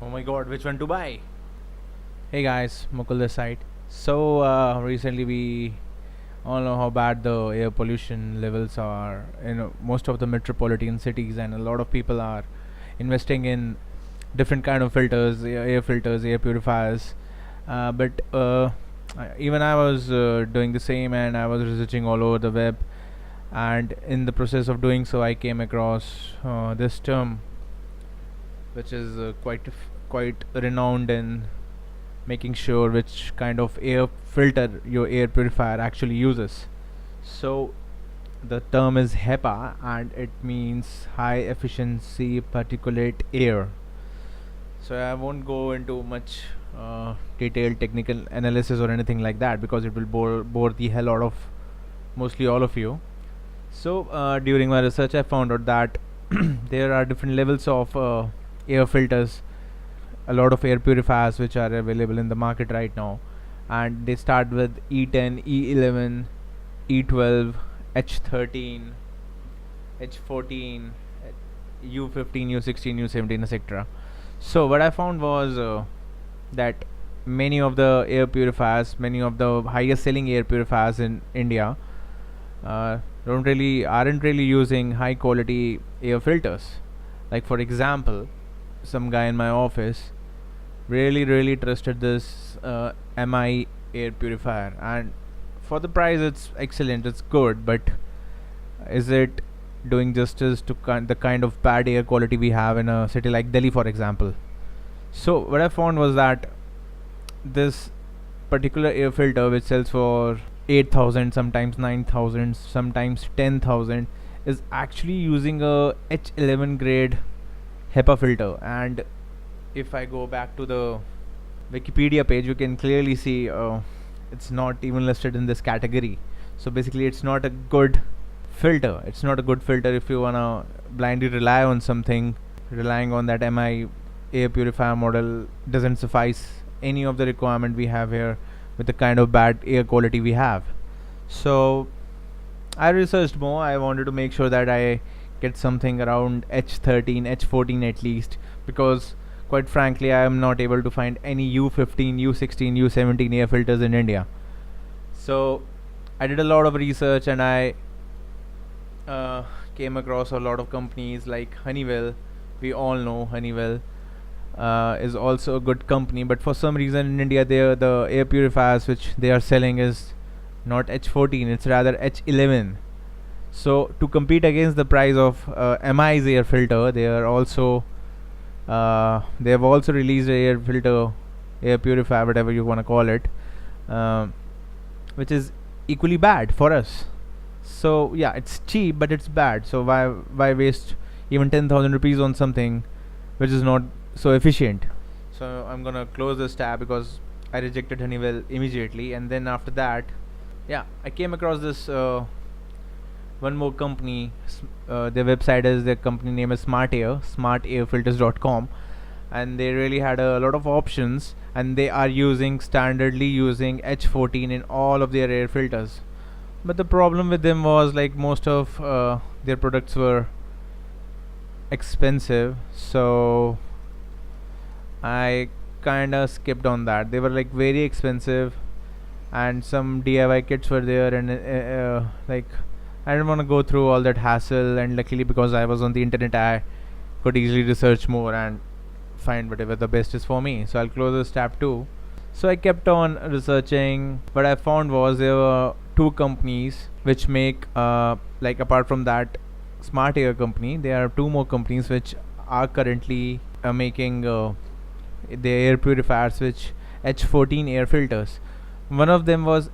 Oh my god, which one to buy? Hey guys, Mukul this side. Recently we all know how bad the air pollution levels are in most of the metropolitan cities, and a lot of people are investing in different kind of filters, air filters, air purifiers. Even I was doing the same, and I was researching all over the web. And in the process of doing so, I came across this term, which is quite renowned in making sure which kind of air filter your air purifier actually uses. So the term is HEPA, and it means high efficiency particulate air. So I won't go into much detailed technical analysis or anything like that, because it will bore the hell out of mostly all of you. During my research, I found out that there are different levels of air filters, a lot of air purifiers which are available in the market right now, and they start with E10, E11, E12, H13, H14, U15, U16, U17, etc. So what I found was that many of the air purifiers, many of the highest selling air purifiers in India aren't really using high quality air filters. Like for example, some guy in my office really trusted this MI air purifier, and for the price it's excellent, it's good, but is it doing justice to the kind of bad air quality we have in a city like Delhi, for example? So what I found was that this particular air filter, which sells for 8,000, sometimes 9,000, sometimes 10,000, is actually using a H11 grade HEPA filter. And if I go back to the Wikipedia page, you can clearly see it's not even listed in this category. So basically it's not a good filter. It's not a good filter if you wanna blindly rely on something. Relying on that MI air purifier model doesn't suffice any of the requirement we have here with the kind of bad air quality we have. So I researched more. I wanted to make sure that I get something around H13, H14 at least, because quite frankly I am not able to find any U15, U16, U17 air filters in India. So I did a lot of research, and I came across a lot of companies like Honeywell. We all know Honeywell is also a good company, but for some reason in India the air purifiers which they are selling is not H14, it's rather H11. So to compete against the price of MI's air filter, they have also released a air purifier, whatever you want to call it, which is equally bad for us. So yeah, it's cheap but it's bad. So why waste even 10,000 rupees on something which is not so efficient? So I'm gonna close this tab because I rejected Honeywell immediately. And then after that, yeah, I came across this one more company. Their website is, their company name is smartairfilters.com, and they really had a lot of options, and they are standardly using H14 in all of their air filters. But the problem with them was, like, most of their products were expensive, so I kinda skipped on that. They were like very expensive, and some DIY kits were there, and like I didn't want to go through all that hassle. And luckily, because I was on the internet, I could easily research more and find whatever the best is for me. So I'll close this tab too. So I kept on researching. What I found was there were two companies which make like, apart from that Smart Air company, there are two more companies which are currently making the air purifiers, which H14 air filters. One of them is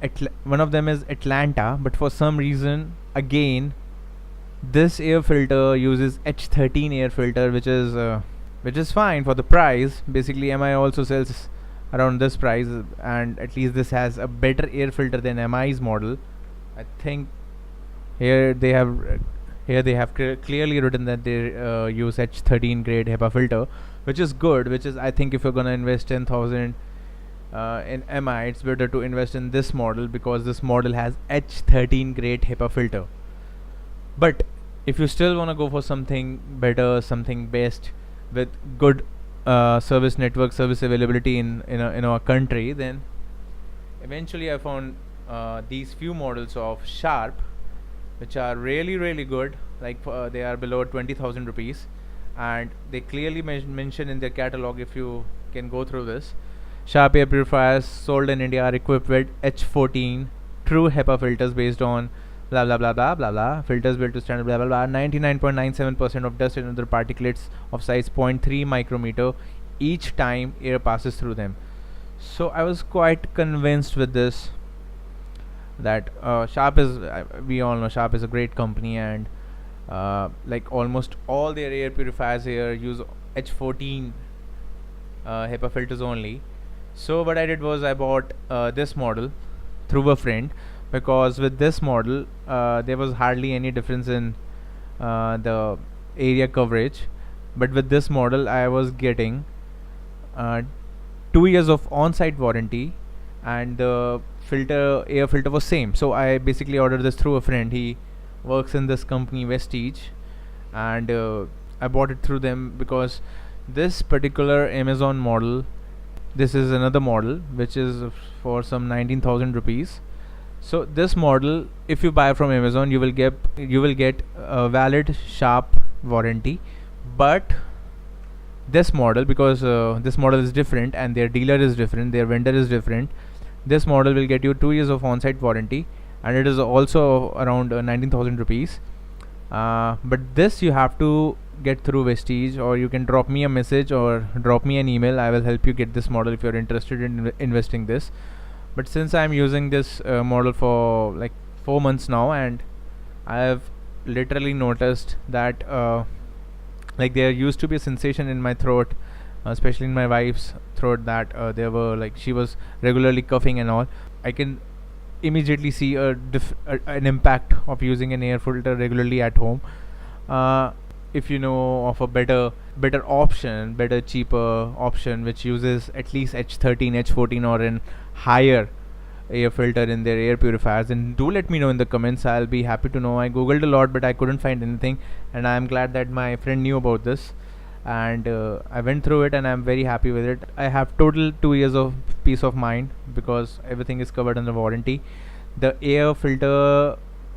Atlanta, but for some reason, again, this air filter uses H13 air filter, which is fine for the price. Basically, MI also sells around this price, and at least this has a better air filter than MI's model. I think here they have clearly written that they use H13 grade HEPA filter, which is good. Which is, I think, if you're gonna invest 10,000 in MI, it's better to invest in this model, because this model has H13 grade HEPA filter. But if you still wanna go for something better, something best with good service network, service availability in our country, then eventually I found these few models of Sharp, which are really good. Like they are below 20,000 rupees, and they clearly mention in their catalog, if you can go through this, Sharp air purifiers sold in India are equipped with H14 true HEPA filters based on blah blah blah blah blah blah filters built to standard blah blah blah 99.97% of dust and other particulates of size zero point 0.3 micrometer each time air passes through them. So I was quite convinced with this, that Sharp is, we all know Sharp is a great company, and like almost all their air purifiers here use H14 HEPA filters only. So what I did was I bought this model through a friend, because with this model there was hardly any difference in the area coverage, but with this model I was getting 2 years of on-site warranty, and the air filter was same. So I basically ordered this through a friend. He works in this company Vestige, and I bought it through them, because this particular Amazon model, this is another model which is for some 19,000 rupees. So this model, if you buy from Amazon, you will get a valid Sharp warranty, but this model, because this model is different and their dealer is different, their vendor is different, this model will get you 2 years of on-site warranty, and it is also around 19,000 rupees. But this you have to get through Vestige, or you can drop me a message or drop me an email. I will help you get this model if you're interested in investing this. But since I'm using this model for like 4 months now, and I have literally noticed that like there used to be a sensation in my throat, especially in my wife's throat, that there were like, she was regularly coughing and all. I can immediately see an impact of using an air filter regularly at home. If you know of a better option, better cheaper option which uses at least H13 H14 or an higher air filter in their air purifiers, then do let me know in the comments. I'll be happy to know. I googled a lot, but I couldn't find anything, and I'm glad that my friend knew about this, and I went through it, and I'm very happy with it. I have total 2 years of peace of mind, because everything is covered under warranty. The air filter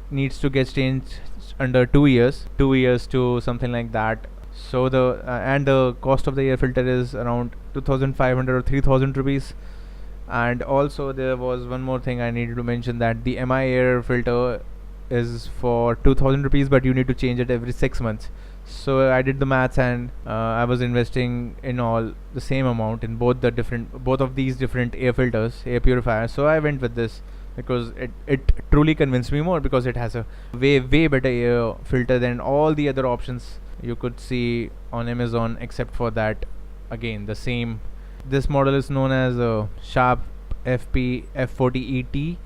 needs to get changed under 2 years to something like that. So the and the cost of the air filter is around 2,500 or 3,000 rupees. And also there was one more thing I needed to mention, that the MI air filter is for 2,000 rupees, but you need to change it every 6 months. So I did the maths, and I was investing in all the same amount in both of these different air filters, air purifiers. So I went with this because it truly convinced me more, because it has a way better air filter than all the other options you could see on Amazon, except for that, again, the same. This model is known as Sharp FP F40 ET,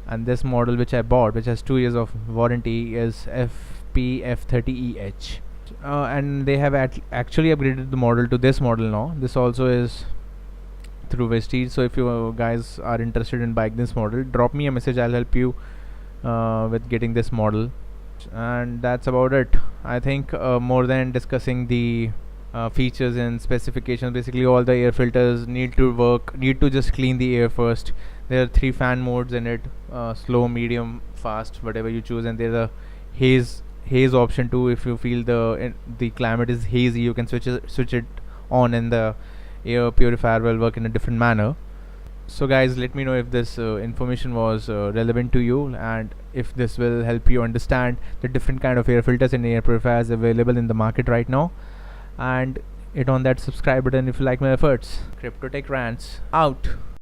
and this model which I bought, which has 2 years of warranty, is FP F30 EH. And they have actually upgraded the model to this model now. This also is through Vestige. So if you guys are interested in buying this model, drop me a message. I'll help you with getting this model. And that's about it. I think more than discussing the features and specifications, basically all the air filters need to just clean the air first. There are 3 fan modes in it, slow, medium, fast, whatever you choose, and there's a haze option too. If you feel the climate is hazy, you can switch it on, and the air purifier will work in a different manner. So guys, let me know if this information was relevant to you, and if this will help you understand the different kind of air filters and air purifiers available in the market right now. And hit on that subscribe button if you like my efforts. Crypto Tech Rants out.